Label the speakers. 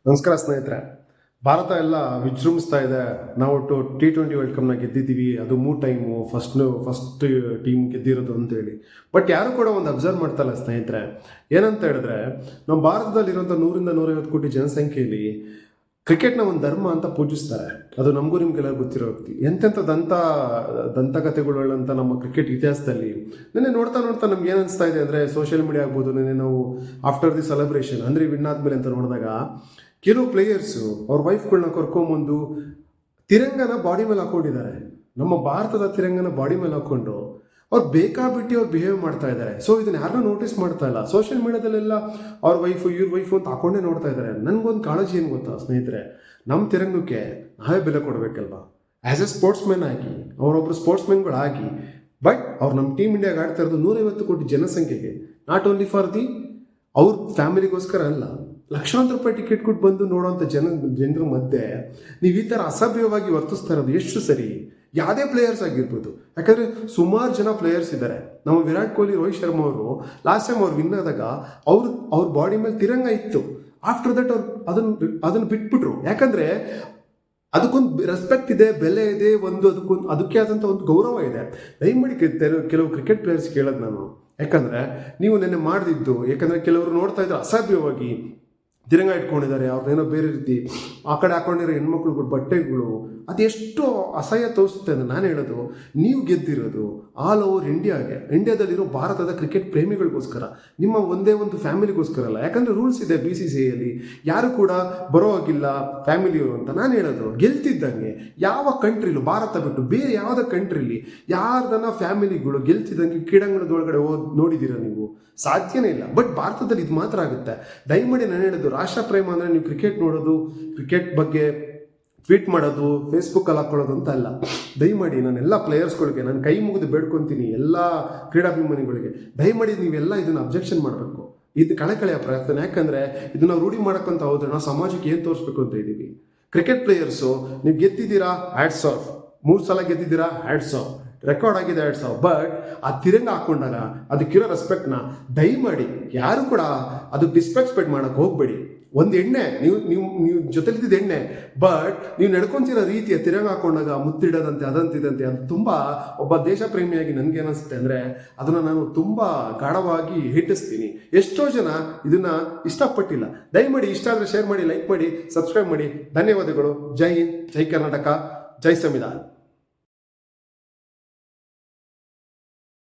Speaker 1: ನಮಸ್ಕಾರ ಸ್ನೇಹಿತರೆ. ಭಾರತ ಎಲ್ಲ ವಿಜೃಂಭಿಸ್ತಾ ಇದೆ. ನಾವು T20 ವರ್ಲ್ಡ್ ಕಪ್ನ ಗೆದ್ದಿದ್ದೀವಿ. ಅದು 3 ಟೈಮು ಫಸ್ಟ್ ಟೀಮ್ ಗೆದ್ದಿರೋದು ಅಂತೇಳಿ. ಬಟ್ ಯಾರು ಕೂಡ ಒಂದು ಅಬ್ಸರ್ವ್ ಮಾಡ್ತಾಯಿಲ್ಲ ಸ್ನೇಹಿತರೆ. ಏನಂತ ಹೇಳಿದ್ರೆ, ನಮ್ಮ ಭಾರತದಲ್ಲಿರುವಂಥ 100-150 ಕೋಟಿ ಜನಸಂಖ್ಯೆಯಲ್ಲಿ ಕ್ರಿಕೆಟ್ನ ಒಂದು ಧರ್ಮ ಅಂತ ಪೂಜಿಸ್ತಾರೆ. ಅದು ನಮಗೂ ನಿಮಗೆಲ್ಲ ಗೊತ್ತಿರೋ ವ್ಯಕ್ತಿ. ಎಂತೆಂಥ ದಂತಕಥೆಗಳುಳ್ಳಂಥ ನಮ್ಮ ಕ್ರಿಕೆಟ್ ಇತಿಹಾಸದಲ್ಲಿ ನಿನ್ನೆ ನೋಡ್ತಾ ನಮ್ಗೆ ಏನು ಅನಿಸ್ತಾ ಇದೆ ಅಂದರೆ, ಸೋಷಿಯಲ್ ಮೀಡಿಯಾ ಆಗ್ಬೋದು, ನಿನ್ನೆ ನಾವು ಆಫ್ಟರ್ ದಿ ಸೆಲೆಬ್ರೇಷನ್ ಅಂದರೆ ವಿನ್ ಆದಮೇಲೆ ಅಂತ ನೋಡಿದಾಗ ಕೆಲವು ಪ್ಲೇಯರ್ಸು ಅವ್ರ ವೈಫ್ಗಳನ್ನ ಕರ್ಕೊಂಬಂದು ತಿರಂಗನ ಬಾಡಿ ಮೇಲೆ ಹಾಕೊಂಡಿದ್ದಾರೆ. ನಮ್ಮ ಭಾರತದ ತಿರಂಗನ ಬಾಡಿ ಮೇಲೆ ಹಾಕ್ಕೊಂಡು ಅವ್ರು ಬೇಕಾಬಿಟ್ಟು ಅವ್ರು ಬಿಹೇವ್ ಮಾಡ್ತಾ ಇದ್ದಾರೆ. ಸೊ ಇದನ್ನ ಯಾರನ್ನೂ ನೋಟಿಸ್ ಮಾಡ್ತಾ ಇಲ್ಲ. ಸೋಷಿಯಲ್ ಮೀಡಿಯಾದಲ್ಲೆಲ್ಲ ಅವ್ರ ವೈಫು ಇವ್ರ ವೈಫು ಅಂತ ಹಾಕೊಂಡೇ ನೋಡ್ತಾ ಇದ್ದಾರೆ. ನನಗೊಂದು ಕಾಳಜಿ ಏನು ಗೊತ್ತಾ ಸ್ನೇಹಿತರೆ, ನಮ್ಮ ತಿರಂಗಕ್ಕೆ ನಾವೇ ಬೆಲೆ ಕೊಡಬೇಕಲ್ವಾ? ಆ್ಯಸ್ ಎ ಸ್ಪೋರ್ಟ್ಸ್ಮನ್ ಆಗಿ, ಅವರೊಬ್ಬರು ಸ್ಪೋರ್ಟ್ಸ್ಮನ್ಗಳಾಗಿ. ಬಟ್ ಅವ್ರು ನಮ್ಮ ಟೀಮ್ ಇಂಡಿಯಾಗೆ ಆಡ್ತಾ ಇರೋದು 150 ಕೋಟಿ ಜನಸಂಖ್ಯೆಗೆ. ನಾಟ್ ಓನ್ಲಿ ಫಾರ್ ದಿ ಅವ್ರ ಫ್ಯಾಮಿಲಿಗೋಸ್ಕರ ಅಲ್ಲ, ಲಕ್ಷಾಂತರ ರೂಪಾಯಿ ಟಿಕೆಟ್ ಕೊಟ್ಟು ಬಂದು ನೋಡೋವಂಥ ಜನರ ಮಧ್ಯೆ ನೀವು ಈ ಥರ ಅಸಭ್ಯವಾಗಿ ವರ್ತಿಸ್ತಾ ಇರೋದು ಎಷ್ಟು ಸರಿ? ಯಾವುದೇ ಪ್ಲೇಯರ್ಸ್ ಆಗಿರ್ಬೋದು. ಯಾಕಂದರೆ ಸುಮಾರು ಜನ ಪ್ಲೇಯರ್ಸ್ ಇದ್ದಾರೆ. ನಮ್ಮ ವಿರಾಟ್ ಕೊಹ್ಲಿ, ರೋಹಿತ್ ಶರ್ಮಾ ಅವರು ಲಾಸ್ಟ್ ಟೈಮ್ ಅವ್ರು ವಿನ್ ಆದಾಗ ಅವ್ರ ಬಾಡಿ ಮೇಲೆ ತಿರಂಗ ಇತ್ತು. ಆಫ್ಟರ್ ದಟ್ ಅವ್ರು ಅದನ್ನು ಬಿಟ್ಬಿಟ್ರು. ಯಾಕಂದರೆ ಅದಕ್ಕೊಂದು ರೆಸ್ಪೆಕ್ಟ್ ಇದೆ, ಬೆಲೆ ಇದೆ, ಅದಕ್ಕೆ ಆದಂಥ ಒಂದು ಗೌರವ ಇದೆ. ದಯಮಾಡಿ ಕೆಲವು ಕ್ರಿಕೆಟ್ ಪ್ಲೇಯರ್ಸ್ ಕೇಳೋದು ನಾನು. ಯಾಕಂದರೆ ನೀವು ನೆನ್ನೆ ಮಾಡಿದ್ದು, ಯಾಕಂದರೆ ಕೆಲವರು ನೋಡ್ತಾ ಇದ್ದಾರೆ ಅಸಭ್ಯವಾಗಿ ತಿರಂಗ ಇಟ್ಕೊಂಡಿದ್ದಾರೆ, ಅವ್ರನ್ನೇನೋ ಬೇರೆ ರೀತಿ ಆ ಕಡೆ ಹಾಕೊಂಡಿರೋ ಹೆಣ್ಮಕ್ಳುಗಳು ಬಟ್ಟೆಗಳು, ಅದೆಷ್ಟು ಅಸಹ್ಯ ತೋರಿಸುತ್ತೆ ಅಂತ ನಾನು ಹೇಳೋದು. ನೀವು ಗೆದ್ದಿರೋದು ಆಲ್ ಓವರ್ ಇಂಡಿಯಾದಲ್ಲಿರೋ ಭಾರತದ ಕ್ರಿಕೆಟ್ ಪ್ರೇಮಿಗಳಿಗೋಸ್ಕರ, ನಿಮ್ಮ ಒಂದೇ ಒಂದು ಫ್ಯಾಮಿಲಿಗೋಸ್ಕರ ಅಲ್ಲ. ಯಾಕಂದರೆ ರೂಲ್ಸ್ ಇದೆ BCCIಯಲ್ಲಿ, ಯಾರು ಕೂಡ ಬರೋ ಆಗಿಲ್ಲ ಫ್ಯಾಮಿಲಿಯವರು ಅಂತ. ನಾನು ಹೇಳೋದು, ಗೆಲ್ತಿದ್ದಂಗೆ ಯಾವ ಕಂಟ್ರಿಲು, ಭಾರತ ಬಿಟ್ಟು ಬೇರೆ ಯಾವುದೇ ಕಂಟ್ರಿಲಿ ಯಾರ್ದನ್ನ ಫ್ಯಾಮಿಲಿಗಳು ಗೆಲ್ತಿದ್ದಂಗೆ ಕ್ರೀಡಾಂಗಣದೊಳಗಡೆ ನೋಡಿದ್ದೀರಾ ನೀವು? ಸಾಧ್ಯನೇ ಇಲ್ಲ. ಬಟ್ ಭಾರತದಲ್ಲಿ ಇದು ಮಾತ್ರ ಆಗುತ್ತೆ. ದಯಮಾಡಿ ನಾನು ಹೇಳೋದು, ರಾಷ್ಟ್ರ ಪ್ರೇಮ ಅಂದರೆ ನೀವು ಕ್ರಿಕೆಟ್ ನೋಡೋದು, ಕ್ರಿಕೆಟ್ ಬಗ್ಗೆ ಟ್ವೀಟ್ ಮಾಡೋದು, ಫೇಸ್ಬುಕ್ಕಲ್ಲಿ ಹಾಕ್ಕೊಳ್ಳೋದು ಅಂತ ಅಲ್ಲ. ದಯಮಾಡಿ ನಾನೆಲ್ಲ ಪ್ಲೇಯರ್ಸ್ಗಳಿಗೆ ನಾನು ಕೈ ಮುಗಿದು ಬೇಡ್ಕೊತೀನಿ, ಎಲ್ಲ ಕ್ರೀಡಾಭಿಮಾನಿಗಳಿಗೆ, ದಯಮಾಡಿ ನೀವೆಲ್ಲ ಇದನ್ನು ಅಬ್ಜೆಕ್ಷನ್ ಮಾಡಬೇಕು. ಇದು ಕಳೆಯ ಪ್ರಾರ್ಥನೆ. ಯಾಕಂದರೆ ಇದನ್ನು ರೂಢಿ ಮಾಡೋಕ್ಕಂತ ಹೋದ್ರೆ ನಾವು ಸಮಾಜಕ್ಕೆ ಏನು ತೋರಿಸ್ಬೇಕು ಅಂತ ಇದ್ದೀವಿ. ಕ್ರಿಕೆಟ್ ಪ್ಲೇಯರ್ಸು, ನೀವು ಗೆದ್ದಿದ್ದೀರಾ, ಹ್ಯಾಟ್ಸ್ ಆಫ್. 3 ಸಲ ಗೆದ್ದಿದ್ದೀರಾ, ಹ್ಯಾಟ್ಸ್ ಆಫ್. ರೆಕಾರ್ಡ್ ಆಗಿದೆ 2,000. ಬಟ್ ಆ ತಿರಂಗ ಹಾಕೊಂಡಾಗ ಅದಕ್ಕಿರೋ ರೆಸ್ಪೆಕ್ಟ್ನ ದಯಮಾಡಿ ಯಾರು ಕೂಡ ಅದು ಡಿಸ್ರೆಸ್ಪೆಕ್ಟ್ ಮಾಡೋಕ್ಕೆ ಹೋಗಬೇಡಿ. ಒಂದು ಎಣ್ಣೆ, ನೀವು ಜೊತೆಲಿದ್ದ ಎಣ್ಣೆ, ಬಟ್ ನೀವು ನಡ್ಕೊತಿರೋ ರೀತಿಯ ತಿರಂಗ ಹಾಕೊಂಡಾಗ ಮುತ್ತಿಡೋದಂತೆ ಅದಂತಿದಂತೆ ಅದು ತುಂಬ, ಒಬ್ಬ ದೇಶ ಪ್ರೇಮಿಯಾಗಿ ನನಗೆ ಏನಿಸುತ್ತೆ ಅಂದರೆ ಅದನ್ನು ನಾನು ತುಂಬ ಗಾಢವಾಗಿ ಹೇಟಿಸ್ತೀನಿ. ಎಷ್ಟೋ ಜನ ಇದನ್ನು ಇಷ್ಟಪಟ್ಟಿಲ್ಲ. ದಯಮಾಡಿ ಇಷ್ಟ ಆದರೆ ಶೇರ್ ಮಾಡಿ, ಲೈಕ್ ಮಾಡಿ, ಸಬ್ಸ್ಕ್ರೈಬ್ ಮಾಡಿ. ಧನ್ಯವಾದಗಳು. ಜೈ ಹಿಂದ್, ಜೈ ಕರ್ನಾಟಕ, ಜೈ ಸಂವಿಧಾನ.